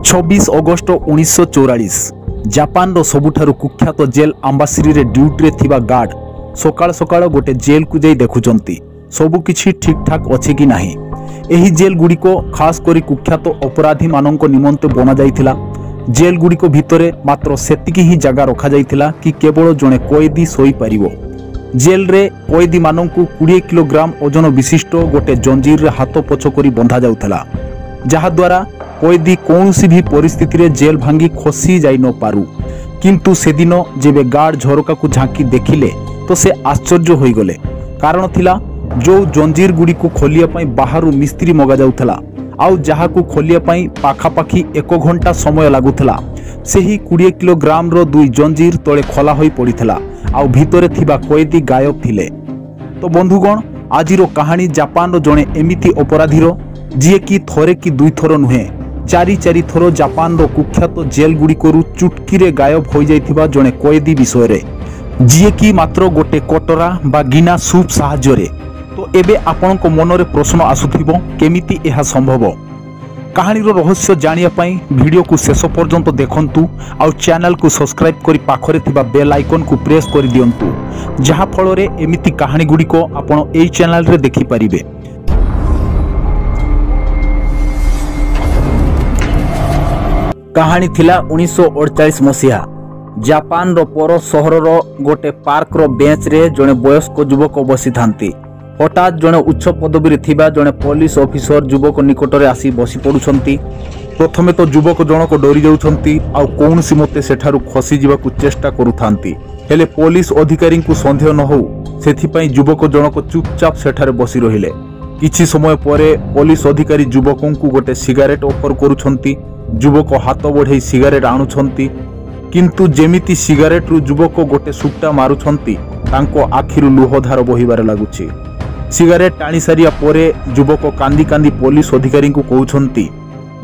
26 August 1944 ଜାପାନର ସବୁଠାରୁ କୁଖ୍ୟାତ ଜେଲ୍ ଆମ୍ବାସିଡରରେ ଡ୍ୟୁଟିରେ ଥିବା ଗାର୍ଡ ସକାଳ ସକାଳ ଗୋटे ଜେଲ୍କୁ ଯାଇ ଦେଖୁଛନ୍ତି ସବୁକିଛି ଠିକ୍ଠାକ୍ ଅଛି କି ନାହିଁ। ଏହି ଜେଲ୍ଗୁଡ଼ିକ ଖାସ୍ କରି କୁଖ୍ୟାତ ଅପରାଧୀମାନଙ୍କ ନିମନ୍ତେ ବନାଯାଇଥିଲା। ଜେଲ୍ଗୁଡ଼ିକ ଭିତରେ ମାତ୍ର ସେତିକି ହିଁ ଜାଗା ରଖାଯାଇଥିଲା କି କେବଳ ଜଣେ କଏଦୀ ଶୋଇପାରିବ। ଜେଲ୍ରେ କଏଦୀମାନଙ୍କୁ 20 କିଲୋଗ୍ରାମ ଓଜନ ବିଶିଷ୍ଟ ଗୋटे ଜଞ୍ଜିରରେ ହାତ ପଛ କରି ବନ୍ଧାଯାଉଥିଲା, ଯାହାଦ୍ୱାରା କଏଦୀ କୌଣସି ବି ପରିସ୍ଥିତିରେ ଜେଲ୍ ଭାଙ୍ଗି ଖସି ଯାଇ ନ ପାରୁ। କିନ୍ତୁ ସେଦିନ ଯେବେ ଗାର୍ଡ ଝରକାକୁ ଝାଙ୍କି ଦେଖିଲେ ତ ସେ ଆଶ୍ଚର୍ଯ୍ୟ ହୋଇଗଲେ। କାରଣ ଥିଲା ଯେଉଁ ଜଞ୍ଜିରଗୁଡ଼ିକୁ ଖୋଲିବା ପାଇଁ ବାହାରୁ ମିସ୍ତ୍ରୀ ମଗାଯାଉଥିଲା ଆଉ ଯାହାକୁ ଖୋଲିବା ପାଇଁ ପାଖାପାଖି 1 ଘଣ୍ଟା ସମୟ ଲାଗୁଥିଲା, ସେହି 20 କିଲୋଗ୍ରାମର 2 ଜଞ୍ଜିର ତଳେ ଖୋଲା ହୋଇ ପଡ଼ିଥିଲା ଆଉ ଭିତରେ ଥିବା କଏଦୀ ଗାୟବ ଥିଲେ। ତ ବନ୍ଧୁଗଣ, ଆଜିର କାହାଣୀ ଜାପାନର ଜଣେ ଏମିତି ଅପରାଧୀର ଯିଏକି ଥରେ କି 2 ଥର ନୁହେଁ 4 ଥର ଜାପାନର କୁଖ୍ୟାତ ଜେଲ୍ଗୁଡ଼ିକରୁ ଚୁଟକିରେ ଗାୟବ ହୋଇଯାଇଥିବା ଜଣେ କଏଦୀ ବିଷୟରେ, ଯିଏକି ମାତ୍ର ଗୋटे କଟରା ବା ଗିନା ସୁପ୍ ସାହାଯ୍ୟରେ। ତ ଏବେ ଆପଣଙ୍କ ମନରେ ପ୍ରଶ୍ନ ଆସୁଥିବ, କେମିତି ଏହା ସମ୍ଭବ? କାହାଣୀର ରହସ୍ୟ ଜାଣିବା ପାଇଁ ଭିଡ଼ିଓକୁ ଶେଷ ପର୍ଯ୍ୟନ୍ତ ଦେଖନ୍ତୁ ଆଉ ଚ୍ୟାନେଲକୁ ସବସ୍କ୍ରାଇବ୍ କରି ପାଖରେ ଥିବା ବେଲ୍ ଆଇକନ୍କୁ ପ୍ରେସ୍ କରିଦିଅନ୍ତୁ, ଯାହାଫଳରେ ଏମିତି କାହାଣୀଗୁଡ଼ିକ ଆପଣ ଏହି ଚ୍ୟାନେଲରେ ଦେଖିପାରିବେ। କାହାଣୀ ଥିଲା 1948 ମସିହା। ଜାପାନର ପର ସହରର ଗୋटे ପାର୍କର ବେଞ୍ଚରେ ଜଣେ ବୟସ୍କ ଯୁବକ ବସିଥାନ୍ତି। ହଠାତ୍ ଜଣେ ଉଚ୍ଚ ପଦବୀରେ ଥିବା ଜଣେ ପୋଲିସ ଅଫିସର ଯୁବକ ନିକଟରେ ଆସି ବସି ପଡ଼ୁଛନ୍ତି। ପ୍ରଥମେ ତ ଯୁବକ ଜଣକ ଡରି ଯାଉଛନ୍ତି ଆଉ କୌଣସି ମତେ ସେଠାରୁ ଖସିଯିବାକୁ ଚେଷ୍ଟା କରୁଥାନ୍ତି। ହେଲେ ପୋଲିସ ଅଧିକାରୀଙ୍କୁ ସନ୍ଦେହ ନ ହେଉ ସେଥିପାଇଁ ଯୁବକ ଜଣକ ଚୁପଚାପ ସେଠାରେ ବସି ରହିଲେ। କିଛି ସମୟ ପରେ ପୋଲିସ ଅଧିକାରୀ ଯୁବକଙ୍କୁ ଗୋଟେ ସିଗାରେଟ ଅଫର କରୁଛନ୍ତି। ଯୁବକ ହାତ ବଢ଼େଇ ସିଗାରେଟ ଆଣୁଛନ୍ତି, କିନ୍ତୁ ଯେମିତି ସିଗାରେଟରୁ ଯୁବକ ଗୋଟେ ସୁଟ୍ଟା ମାରୁଛନ୍ତି ତାଙ୍କ ଆଖିରୁ ଲୁହଧାର ବହିବାରେ ଲାଗୁଛି। ସିଗାରେଟ ଟାଣି ସାରିବା ପରେ ଯୁବକ କାନ୍ଦି କାନ୍ଦି ପୋଲିସ ଅଧିକାରୀଙ୍କୁ କହୁଛନ୍ତି,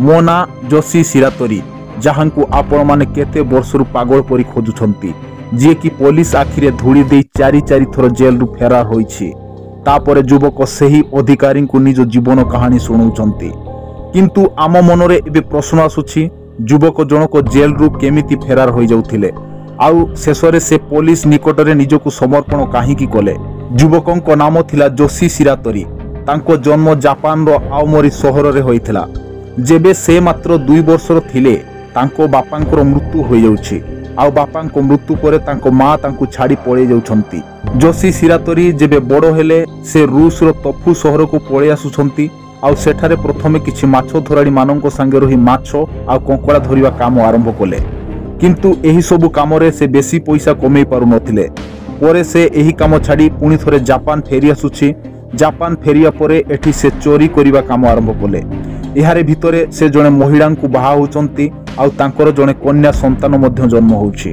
ମୋ ନାଁ ଯୋଶୀ ଶିରାତୋରି, ଯାହାଙ୍କୁ ଆପଣମାନେ କେତେ ବର୍ଷରୁ ପାଗଳ ପରି ଖୋଜୁଛନ୍ତି, ଯିଏକି ପୋଲିସ ଆଖିରେ ଧୂଳି ଦେଇ 4 ଥର ଜେଲରୁ ଫେରାର ହୋଇଛି। ତାପରେ ଯୁବକ ସେହି ଅଧିକାରୀଙ୍କୁ ନିଜ ଜୀବନ କାହାଣୀ ଶୁଣାଉଛନ୍ତି। କିନ୍ତୁ ଆମ ମନରେ ଏବେ ପ୍ରଶ୍ନ ଆସୁଛି, ଯୁବକ ଜଣକ ଜେଲରୁ କେମିତି ଫେରାର ହୋଇଯାଉଥିଲେ ଆଉ ଶେଷରେ ସେ ପୋଲିସ ନିକଟରେ ନିଜକୁ ସମର୍ପଣ କାହିଁକି କଲେ? ଯୁବକଙ୍କ ନାମ ଥିଲା ଯୋଶୀ ଶିରାତୋରି। ତାଙ୍କ ଜନ୍ମ ଜାପାନର ଆଓମୋରି ସହରରେ ହୋଇଥିଲା। ଯେବେ ସେ ମାତ୍ର 2 ବର୍ଷର ଥିଲେ ତାଙ୍କ ବାପାଙ୍କର ମୃତ୍ୟୁ ହୋଇଯାଉଛି ଆଉ ବାପାଙ୍କ ମୃତ୍ୟୁ ପରେ ତାଙ୍କ ମା ତାଙ୍କୁ ଛାଡ଼ି ପଳାଇ ଯାଉଛନ୍ତି। ଯୋଶୀ ଶିରାତୋରି ଯେବେ ବଡ଼ ହେଲେ ସେ ରୁଷର ତଫୁ ସହରକୁ ପଳାଇ ଆସୁଛନ୍ତି ଆଉ ସେଠାରେ ପ୍ରଥମେ କିଛି ମାଛ ଧରାଳୀମାନଙ୍କ ସାଙ୍ଗେ ରହି ମାଛ ଆଉ କଙ୍କଡ଼ା ଧରିବା କାମ ଆରମ୍ଭ କଲେ। କିନ୍ତୁ ଏହି ସବୁ କାମରେ ସେ ବେଶୀ ପଇସା କମେଇ ପାରୁନଥିଲେ। ପରେ ସେ ଏହି କାମ ଛାଡ଼ି ପୁଣି ଥରେ ଜାପାନ ଫେରି ଆସୁଛି। ଜାପାନ ଫେରିବା ପରେ ଏଠି ସେ ଚୋରି କରିବା କାମ ଆରମ୍ଭ କଲେ। ଏହାରି ଭିତରେ ସେ ଜଣେ ମହିଳାଙ୍କୁ ବାହା ହେଉଛନ୍ତି ଆଉ ତାଙ୍କର ଜଣେ କନ୍ୟା ସନ୍ତାନ ମଧ୍ୟ ଜନ୍ମ ହେଉଛି।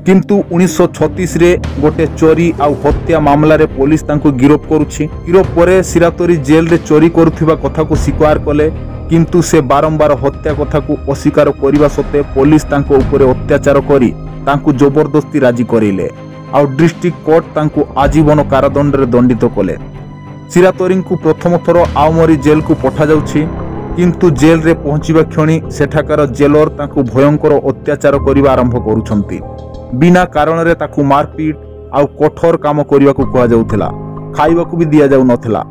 କିନ୍ତୁ 1936ରେ ଗୋटे ଚୋରି ଆଉ ହତ୍ୟା ମାମଲାରେ ପୋଲିସ ତାଙ୍କୁ ଗିରଫ କରୁଛି। ଗିରଫ ପରେ ଶିରାତୋରି ଜେଲରେ ଚୋରି କରୁଥିବା କଥାକୁ ସ୍ୱୀକାର କଲେ, କିନ୍ତୁ ସେ ବାରମ୍ବାର ହତ୍ୟା କଥାକୁ ଅସ୍ୱୀକାର କରିବା ସତ୍ତ୍ୱେ ପୋଲିସ ତାଙ୍କ ଉପରେ ଅତ୍ୟାଚାର କରି ତାଙ୍କୁ ଜବରଦସ୍ତି ରାଜି କରାଇଲେ ଆଉ ଡିଷ୍ଟ୍ରିକ୍ଟ କୋର୍ଟ ତାଙ୍କୁ ଆଜୀବନ କାରାଦଣ୍ଡରେ ଦଣ୍ଡିତ କଲେ। ଶିରାତୋରିଙ୍କୁ ପ୍ରଥମ ଥର ଆଓମୋରି ଜେଲକୁ ପଠାଯାଉଛି, କିନ୍ତୁ ଜେଲରେ ପହଞ୍ଚିବା କ୍ଷଣି ସେଠାକାର ଜେଲର ତାଙ୍କୁ ଭୟଙ୍କର ଅତ୍ୟାଚାର କରିବା ଆରମ୍ଭ କରୁଛନ୍ତି। ବିନା କାରଣରେ ତାକୁ ମାରପିଟ ଆଉ କଠୋର କାମ କରିବାକୁ କୁହାଯାଉଥିଲା। ଖାଇବାକୁ ବି ଦିଆଯାଉନଥିଲା।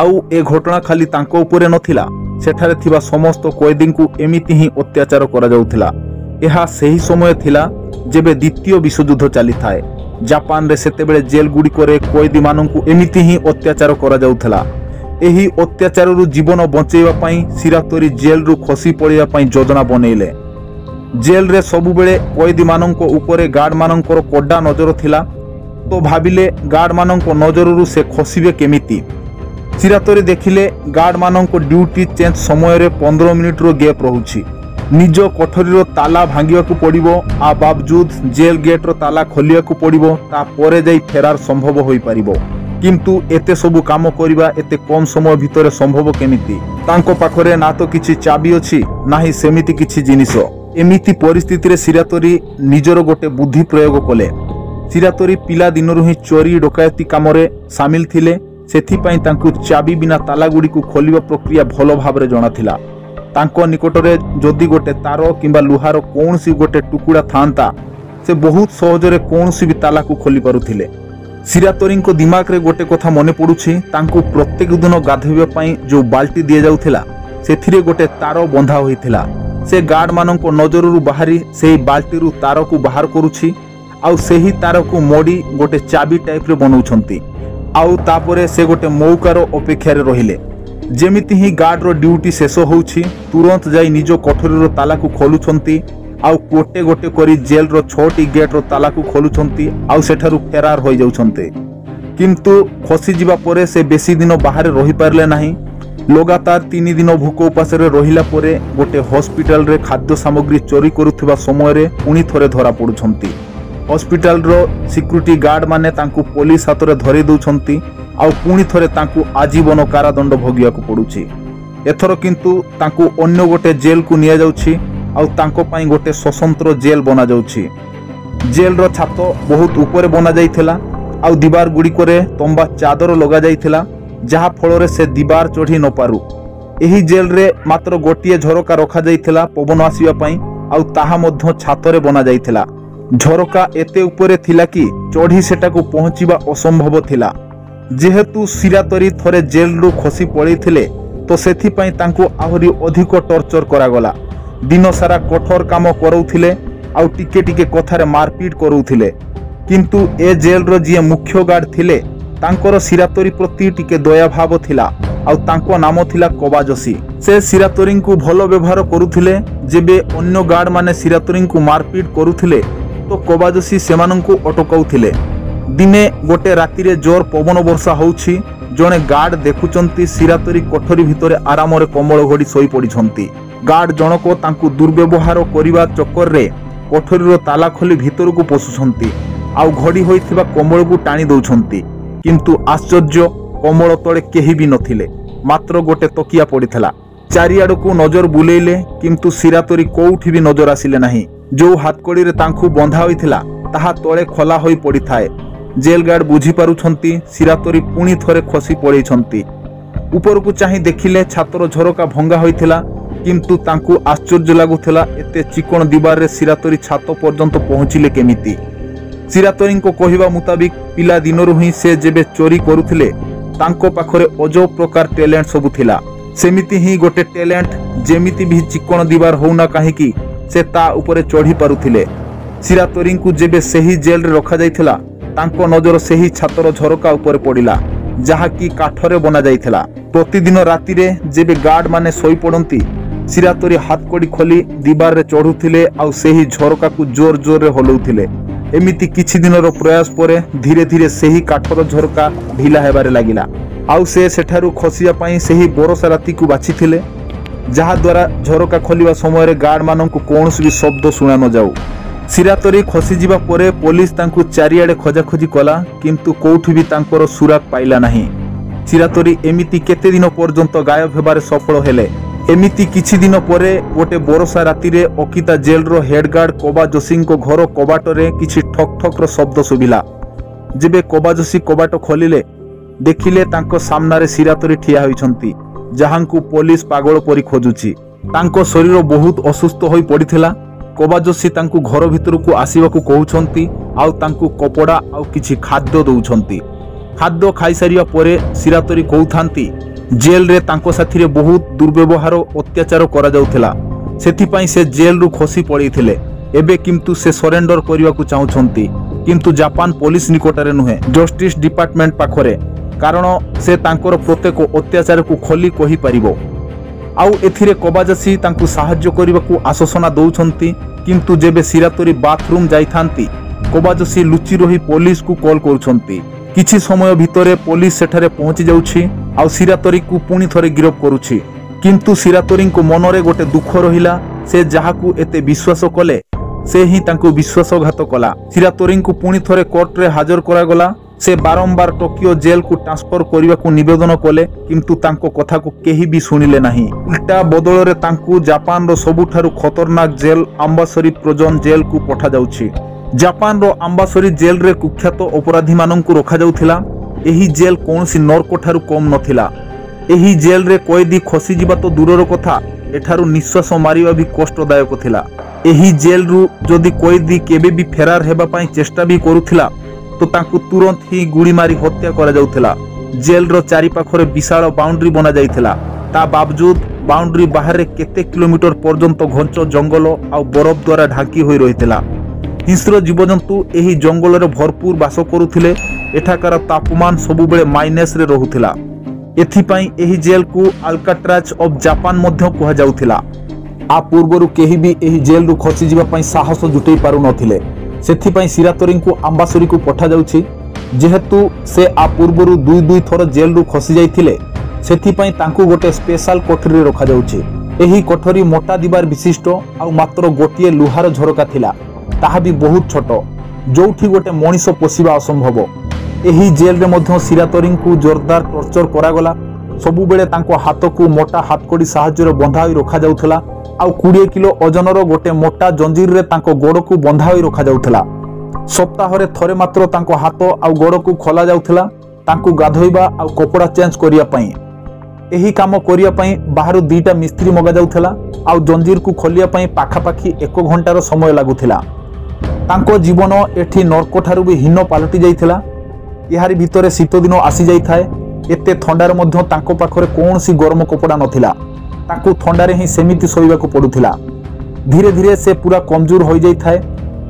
ଆଉ ଏ ଘଟଣା ଖାଲି ତାଙ୍କ ଉପରେ ନଥିଲା, ସେଠାରେ ଥିବା ସମସ୍ତ କଏଦୀଙ୍କୁ ଏମିତି ହିଁ ଅତ୍ୟାଚାର କରାଯାଉଥିଲା। ଏହା ସେହି ସମୟ ଥିଲା ଯେବେ ଦ୍ୱିତୀୟ ବିଶ୍ୱଯୁଦ୍ଧ ଚାଲିଥାଏ। ଜାପାନରେ ସେତେବେଳେ ଜେଲଗୁଡ଼ିକରେ କଏଦୀମାନଙ୍କୁ ଏମିତି ହିଁ ଅତ୍ୟାଚାର କରାଯାଉଥିଲା। ଏହି ଅତ୍ୟାଚାରରୁ ଜୀବନ ବଞ୍ଚାଇବା ପାଇଁ ଶିରାତୋରି ଜେଲରୁ ଖସି ପଡ଼ିବା ପାଇଁ ଯୋଜନା ବନେଇଲେ। ଜେଲରେ ସବୁବେଳେ କଏଦୀମାନଙ୍କ ଉପରେ ଗାର୍ଡମାନଙ୍କର କଡ଼ା ନଜର ଥିଲା। ତ ଭାବିଲେ ଗାର୍ଡମାନଙ୍କ ନଜରରୁ ସେ ଖସିବେ କେମିତି? ଶିରାତୋରି ଦେଖିଲେ ଗାର୍ଡମାନଙ୍କ ଡ୍ୟୁଟି ଚେଞ୍ଜ ସମୟରେ 15 ମିନିଟର ଗ୍ୟାପ୍ ରହୁଛି। ନିଜ କୋଠରୀର ତାଲା ଭାଙ୍ଗିବାକୁ ପଡ଼ିବ, ଆ ବାବଜୁଦ ଜେଲ ଗେଟ୍ର ତାଲା ଖୋଲିବାକୁ ପଡ଼ିବ, ତାପରେ ଯାଇ ଫେରାର ସମ୍ଭବ ହୋଇପାରିବ। କିନ୍ତୁ ଏତେ ସବୁ କାମ କରିବା ଏତେ କମ୍ ସମୟ ଭିତରେ ସମ୍ଭବ କେମିତି? ତାଙ୍କ ପାଖରେ ନା ତ କିଛି ଚାବି ଅଛି, ନାହିଁ ସେମିତି କିଛି ଜିନିଷ। ଏମିତି ପରିସ୍ଥିତିରେ ଶିରାତୋରି ନିଜର ଗୋଟେ ବୁଦ୍ଧି ପ୍ରୟୋଗ କଲେ। ଶିରାତୋରି ପିଲା ଦିନରୁ ହିଁ ଚୋରି ଡକାୟତି କାମରେ ସାମିଲ ଥିଲେ, ସେଥିପାଇଁ ତାଙ୍କୁ ଚାବି ବିନା ତାଲାଗୁଡ଼ିକୁ ଖୋଲିବା ପ୍ରକ୍ରିୟା ଭଲ ଭାବରେ ଜଣାଥିଲା। तांको निकटरे जदि गोटे तार किंबा लुहार कौनसी गोटे टुकुड़ा थांता से बहुत सहजरे कौनसी भी ताला को खोली पारुथिले। सिरातोरी दिमाग रे गोटे कथा मने पड़ुछि, तांको प्रत्येक दिन गाधोइबा पई जो बाल्टी दिया जाउथिला सेथिरे गोटे तार बंधा होइथिला। से गार्ड माननको नजररू बाहरी सेही बाल्टीरू तार को बाहर करूछि आउ सेही तार को मोड़ी गोटे चाबी टाइप रे बनौछंती आउ तापरे से गोटे मौकार अपेक्षा रे रहिले। जेमिति ही गार्ड रो ड्यूटी शेष होउछि तुरंत जाई निजो कोठरीर ताला को खोलुछंती आउ गोटे गोटे करी जेल रो 6टी गेट रो ताला को खोलुछंती आउ सेठारु फेरार होई जाउछंती। किंतु खसी जिबा परे से बेसी दिन बाहर रही पारले नाही। लगातार 3 दिन भूक उपास रहिला परे गोटे हॉस्पिटल रे खाद्य सामग्री चोरी करुथिबा समय रे पुणी थरे धरा पडुछंती। हॉस्पिटल रो सिक्यूरिटी गार्ड माने तांकु पुलिस हाथ रे धरि दउछंती आउ पुणी थरे तांकु आजीवन कारादंड भोगिया को पडुछि। एथरो किंतु तांकु अन्य गोटे जेल को निया जाउछि आउ तांको पई गोटे स्वतंत्र जेल बना जाउछि। जेल रो छात बहुत ऊपर बना जाइथिला आउ दीवार गुड़िकरे तंबा चादर लगा जाइथिला जहा फल से दीवार चढ़ी न पारु। एही जेल रे मात्र गोटिए झरका रखा जाइथिला पवन आसीबा पई आउ ताहा मध्य छातरे बना जाइथिला। झरका एते ऊपर थिला कि चढ़ी सेटा को पहुंचीबा असंभव थिला। जेहेतु सिरातोरी थरे जेल रु खसी पड़ीथिले तो सेथि पई तांको आहुरी अधिक टॉर्चर करागला। दिन सारा कठोर काम करौथिले आउ टिके टिके कथारे मारपीट करौथिले। किंतु ए जेल रो जे मुख्य गार्ड थिले तांकर सिरातोरी प्रति टिके दया भाव थिला आउ तांको नाम थिला कोबाजोसी। से सिरातोरी को भलो व्यवहार करुथिले। जेबे अन्य गार्ड माने सिरातोरी को मारपीट करुथिले तो कोबाजोसी सेमानंकु अटकाउथिले। दिने गोटे राति रे जोर पवन वर्षा होउछि। जने गार्ड देखुचंती सिरातोरी कोठरी भितरे आराम रे कमल घोड़ी सोई पड़िछंती। गार्ड जनको तांकु दुर्व्यवहार करिबा चक्कर रे कोठरीर ताला खोली भितर को पसुछंती आउ घड़ी होइथिबा कमल को टाणी दउछंती। किंतु आश्चर्य, कमल तले केही भी नथिले, मात्र गोटे तकिया पड़िथिला। चारिआड को नजर बुलेइले किंतु सिरातोरी कोउठी भी नजर आसिले नाही। जो हातकड़ी रे तांखु बंधा होइथिला ताहा तळे खोला होई पड़िथाए। जेल गार्ड बुझी पारुछंती सिरातोरी पुणी थरे खसी पड़ैछंती। ऊपर को चाहि देखिले छातर झरका भंगा होइथिला किंतु तांकु आश्चर्य लागुथिला एते चिकण दीवार रे सिरातोरी छात पर्यंत पहुंचिले केमिति। सिरातोरी को कहिबा मुताबिक पिला दिनरु ही से जेबे चोरी करुथिले तांको पाखरे अजब प्रकार टैलेंट सबु थिला। सेमिति ही गोटे टैलेंट जेमिति भी चिकण दीवार होउना काहेकि से ता ऊपर चढ़ी पारुथिले। सिरातोरी को जेबे सेही जेल रे रखा जाइथिला तांको नजर सेही छातर झरका ऊपर पड़िला जहा कि काठरे बना जाइथिला। प्रतिदिन राति रे जेबे गार्ड माने सोई पड़ंती सिरातोरी हातकड़ी खोली दीवार रे चढ़ुथिले आउ सेही झरका को जोर जोर रे हलौथिले। एमिति किछि दिनर प्रयास परे धीरे धीरे सेही काठर झरका ढिला हेबारे लागिला आउ से सेठारु खसिया पई सेही बरसा राति को बाछिथिले जहा द्वारा झरका खोलिबा समय रे गार्ड माननकु कोनोसी भी शब्द सुना न जाऊ। सिरातोरी खसी जिबा परे पुलिस तांकु चारिआडे खोजाखोजी कला किंतु कोउठी भी तांकर सुराग पाइला नाही। सिरातोरी एमिति केते दिन पर्यंत गायब हेबारे सफल हेले। एमिति किछि दिन परे गोटे बरसा राति रे ओकिता जेल रो हेड गार्ड कोबाजोसी को घर कबाटरे किछि ठक ठक रो शब्द सुबिला। जेबे कोबाजोसी कबाट खोलिले देखिले तांको सामना रे सिरातोरी ठिया होइछंती जहांकु पुलिस पागल परी खोजुछि। तांको शरीर बहुत असुस्थ होई पड़िथिला। कोबाजोसी तांकु घर भितर को आसीबाकू कहउछंती आउ तांकु कपड़ा आउ किछि खाद्य दउछंती। खाद्य खाई सारिया परे सिरातोरी कहउथांती जेल रे तांको साथी रे बहुत दुर्व्यवहार अत्याचार करा जाउथिला सेथि पई से जेल रु खसी पड़ीथिले। एबे किंतु से सरेंडर करिवा को चाहुछंती किंतु जापान पुलिस निकटरे नुहे जस्टिस डिपार्टमेंट पाखरे कारण से तांकर प्रत्येक अत्याचार को खोली कहि परिबो। आउ एथिरे कोबाजोसी तांकु सहाय्य करिवा को आश्वासन दउछंती किंतु जेबे सिरातोरी बाथरूम जाइथांती कोबाजोसी लुचि रही पुलिस को कॉल करूछंती। किछि समय भितरे पुलिस सेठारे पहुंची जाउछि आउ सिरातोरी को पुणी थरे गिरफ करूछि। किंतु सिरातोरी को मनरे गोटे दुख रहिला से जहाकू एते विश्वास कले से ही तांकु विश्वासघात कला। सिरातोरी को पुणी थरे कोर्ट रे हाजर करा गला। से बारंबार टोकियो जेल को ट्रांसफर करने को निवेदन कले किंतु तांको कथा को केही भी सुनिले नाही। उल्टा बदल रे तांकु जापान रो सबुठारु खतरनाक जेल अम्बासरी प्रिजन जेल को पठा जाउछि। जापान रो अम्बासरी जेल रे कुख्यात अपराधी माननकु रखा जाउथिला। एही जेल कोनसी नरक ठारु कम नथिला। एही जेल रे कैदी खसी जिबा तो दूरर कथा एठारु निश्वास मारिबा भी कष्टदायक थिला। एही जेल रु जदि कैदी केबे भी फेरार हेबा पई चेष्टा भी करुथिला तो तांकु तुरंत ही गुड़ी मारी हत्या करा जाउथिला। जेल रो चारि पाखरे विशाल बाउंड्री बना जाइथिला। ता बावजूद बाउंड्री बाहर केते किलोमीटर पर्यंत घंच जंगल आ बरफ द्वारा ढाकी होई रहिथिला। हिंस्र जीवजंतु एही जंगल रे भरपूर बास करुथिले। एठाकार तापमान सबुबेले माइनस रे रहुथिला। एथिपाई एही जेल को अल्काट्राज ऑफ जापान मध्य कुहा जाउथिला। आ पूर्वरु केही भी एही जेल रु खसी जिबा पई साहस जुटै पारु नथिले। सेथिपाई सिरातोरी को अंबासुरी को पठा जाउछि। जेहेतु से आ पूर्वरु दुई थर जेल रु खसी जाइथिले सेथिपाई तांकु गोटे स्पेशल कोठरी रखा जाउछि। एही कोठरी मोटा दिवार विशिष्ट आ मात्र गोटिए लुहार झरका थिला। ताहा भी बहुत छोट जोठी गोटे मनीष पोषिबा असंभव। एही जेल रे मध्य सिरातोरी को जोरदार टर्चर करागला। सबु बेले तांको हाथ को मोटा हाथकड़ी साहाय्य बंधा होई रखा जाउथला। आ 20 किलो ओजनर गोटे मोटा जंजीर रे तांको गोड़ को बंधा होई रखा जाउथला। सप्ताह रे थरे मात्र तांको हाथ आ गोड़ को खोला जाउथला तांको गाधोइबा आ कपड़ा चेंज करिया पई। एही काम करिया पई बाहरु 2टा मिस्त्री मगा जाउथला आ जंजीर को खोलिया पई पाखापाखी 1 घंटार समय लागुथिला। तांको जीवन एठी नरक ठारू भी हीन पालटी जाइथिला। याहारी भितरे शीत दिन आसी जाई थाए। एते थंडार मध्य तांको पाखरे कोनसी गरम कपड़ा नथिला। तांको थंडारे ही सेमिति सोइबाको पडुथिला। धीरे धीरे से पूरा कमजोर होई जाई थाए।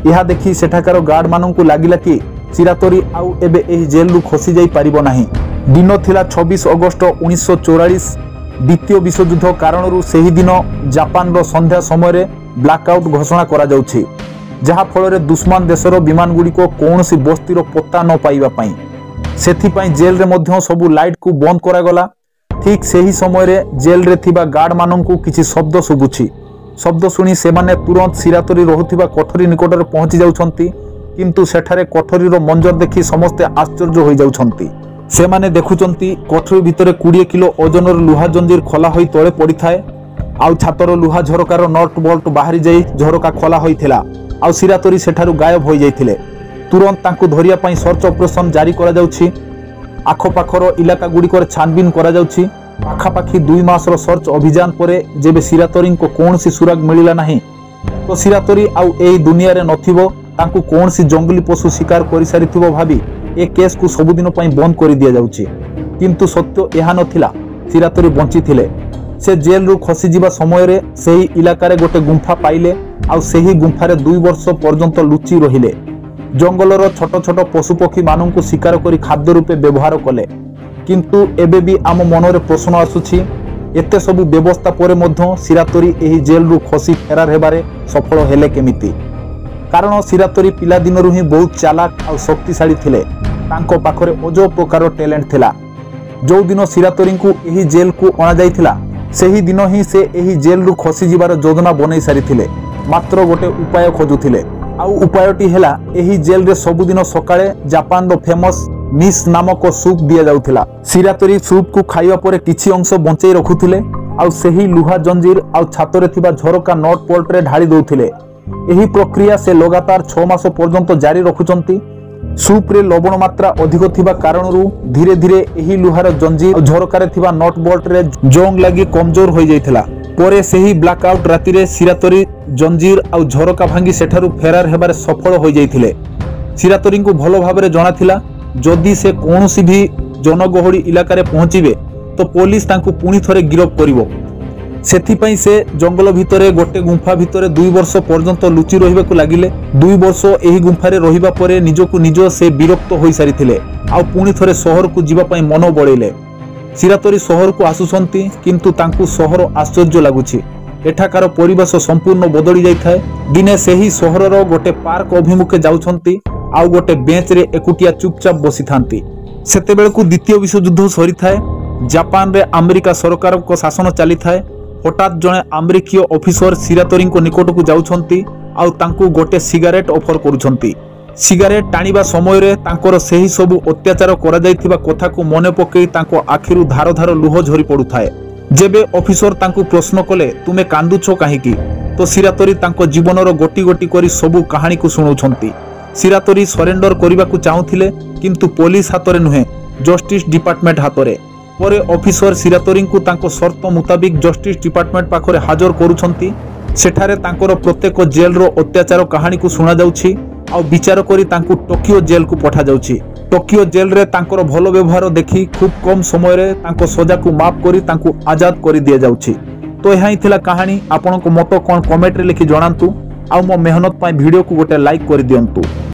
यहा देखि सेठाकार गार्ड माननकु लागिला कि सिरातोरी आउ एबे एही जेल रु खसी जाई परिबो नाही। दिन थिला 26 अगस्त 1944। द्वितीय विश्वयुद्ध कारणरू सेही दिन जापान रो संध्या समय रे ब्लैकआउट घोषणा करा जाउछि। जहा फल दुश्मन देशर विमान गुड़ी को कौनसी बस्तीर पत्ता न पाइबा पई सेथिपाई जेल रे मध्य सबु लाइट को बंद करागला। ठीक सेही समय रे जेल रे थिबा गार्ड माननकु किछि शब्द सुबुछि। शब्द सुनी सेमाने तुरंत सिरातोरी रहुथिबा कोठरी निकटरे पहुंची जाउछंती। किंतु सेठारे कोठरीर मंजर देखि समस्ते आश्चर्य होई जाउछंती। सेमाने देखुचंती कोठरी भितरे 20 किलो ओजनर लुहा जंजीर खोला होई तळे पड़ी थाए। आउ छातर लुहा झरकार नट बोल्ट बाहरी जाई झरका खोला होइथिला। आउ सिरातोरी सेठारु गायब होई जाइथिले। तुरंत तांकु धरिया पई सर्च ऑपरेशन जारी करा जाउछि। आखपाखर इलाका गुड़िकर छानबीन करा जाउछि। पाखापाखी 2 मासर सर्च अभियान परे जेबे सिरातोरी को कौनसी सुराग मिलिला नाही तो सिरातोरी आउ एई दुनिया रे नथिबो। तांकु कौनसी जंगली पशु शिकार करि सारिथिबो भाबी ए केस को सबुदिन पई बंद करि दिया जाउछि। किंतु सत्य एहा नथिला। सिरातोरी बंची थिले। से जेल रु खसी जिबा समय रे सेही इलाका रे गोटे गुंफा पाइले। आउ सेही गुंफारे 2 वर्ष पर्यंत लुचि रहिले। जंगलर छोट छोट पशुपक्षी माननकु शिकार करी खाद्य रूपे व्यवहार कले। किंतु एबे भी आम मनरे प्रश्न आसुछि एते सबु व्यवस्था परे मध्य सिरातोरी एही जेल रु खसी फेरार हेबारे सफल हेले केमिति। कारण सिरातोरी पिला दिनरु ही बहुत चालाक आ शक्तिशाली थिले। तांको पाखरे अजो प्रकार टैलेंट थिला। जो दिन सिरातोरी को एही जेल को अणा जाइथिला सेही दिन ही से एही जेल रु खसी जिबार योजना बनै सारिथिले। मात्र गोटे उपाय खोजुथिले। आउ उपायटी हेला एही जेल रे सबुदिन सकाळे जापान रो फेमस मिस नामक सूप दिया जाउथिला। सिरातोरी सूप को खाइबा परे किछि अंश बंचै रखुथिले। आउ सेही लुहा जंजीर आउ छातरे थिबा झरका नट बोल्ट रे ढाली दउथिले। एही प्रक्रिया से लगातार 6 मास पर्यंत जारी रखुचंती। सूप रे लवण मात्रा अधिक थिबा कारणरू धीरे धीरे एही लुहार जंजीर झरकारे थिबा नट बोल्ट रे जोंग लागि कमजोर होई जाइथिला। परे सेही ब्लैकआउट राति रे सिरातोरी जंजीर आउ झरका भांगी सेठारु फेरार हेबारे सफल होई जाइथिले। सिरातोरी को भलो भाबरे जणा थिला जदि से कोनोसी भी जनगहळी इलाका रे पहुंचीबे तो पुलिस तांकु पुणी थरे गिरफ करिवो। सेथिपाई से जंगल भितरे गोटे गुंफा भितरे 2 वर्ष पर्यंत लुचि रहिबाकु लागिले। 2 वर्ष एही गुंफारे रहिबा परे निजकु निज से विरक्त होई सारिथिले। आउ पुणी थरे शहर को जिबा पई मन बळैले। सिरातोरी शहर को आसुसंती किंतु तांकु शहर आश्चर्य लागुछि। एठाकार परिवेश संपूर्ण बदली जाई थाए। दिने सेही शहरर गोटे पार्क अभिमुखे जाउछंती आउ गोटे बेंच रे एकुटिया चुपचाप बसी थांती। सेतेबेलकु द्वितीय विश्वयुद्ध सरी थाए। जापान रे अमेरिका सरकार को शासन चली थाए। हठात जणे अमेरिकीय ऑफिसर सिरातोरी को निकट को जाउछंती आउ तांकु गोटे सिगारेट ऑफर करूछंती। सिगारेट टाणिबा समय रे तांकर सेही सबु अत्याचार करा जाइथिबा कथा को मने पकेई तांको आखिरु धार धार लुह झरी पडुथाए। जेबे ऑफिसर तांकु प्रश्न कले तुमे कांदुछो काहेकि तो सिरातोरी तांको जीवनर गोटी गोटी करी सबु कहानी को सुनाउछंती। सिरातोरी सरेंडर करिबा को चाहुथिले किंतु पुलिस हातरे नुहे जस्टिस डिपार्टमेंट हातरे। ପରେ ଅଫିସର ସିରାତୋରୀଙ୍କୁ ତାଙ୍କ ସର୍ତ୍ତ ମୁତାବିକ ଜଷ୍ଟିସ ଡିପାର୍ଟମେଣ୍ଟ ପାଖରେ ହାଜର କରୁଛନ୍ତି। ସେଠାରେ ତାଙ୍କର ପ୍ରତ୍ୟେକ ଜେଲର ଅତ୍ୟାଚାର କାହାଣୀକୁ ଶୁଣାଯାଉଛି ଆଉ ବିଚାର କରି ତାଙ୍କୁ ଟୋକିଓ ଜେଲକୁ ପଠାଯାଉଛି। ଟୋକିଓ ଜେଲରେ ତାଙ୍କର ଭଲ ବ୍ୟବହାର ଦେଖି ଖୁବ୍ କମ୍ ସମୟରେ ତାଙ୍କ ସଜାକୁ ମାଫ କରି ତାଙ୍କୁ ଆଜାଦ କରି ଦିଆଯାଉଛି। ତ ଏହା ହିଁ ଥିଲା କାହାଣୀ। ଆପଣଙ୍କ ମତ କ'ଣ କମେଣ୍ଟରେ ଲେଖି ଜଣାନ୍ତୁ ଆଉ ମୋ ମେହନତ ପାଇଁ ଭିଡ଼ିଓକୁ ଗୋଟେ ଲାଇକ୍ କରିଦିଅନ୍ତୁ।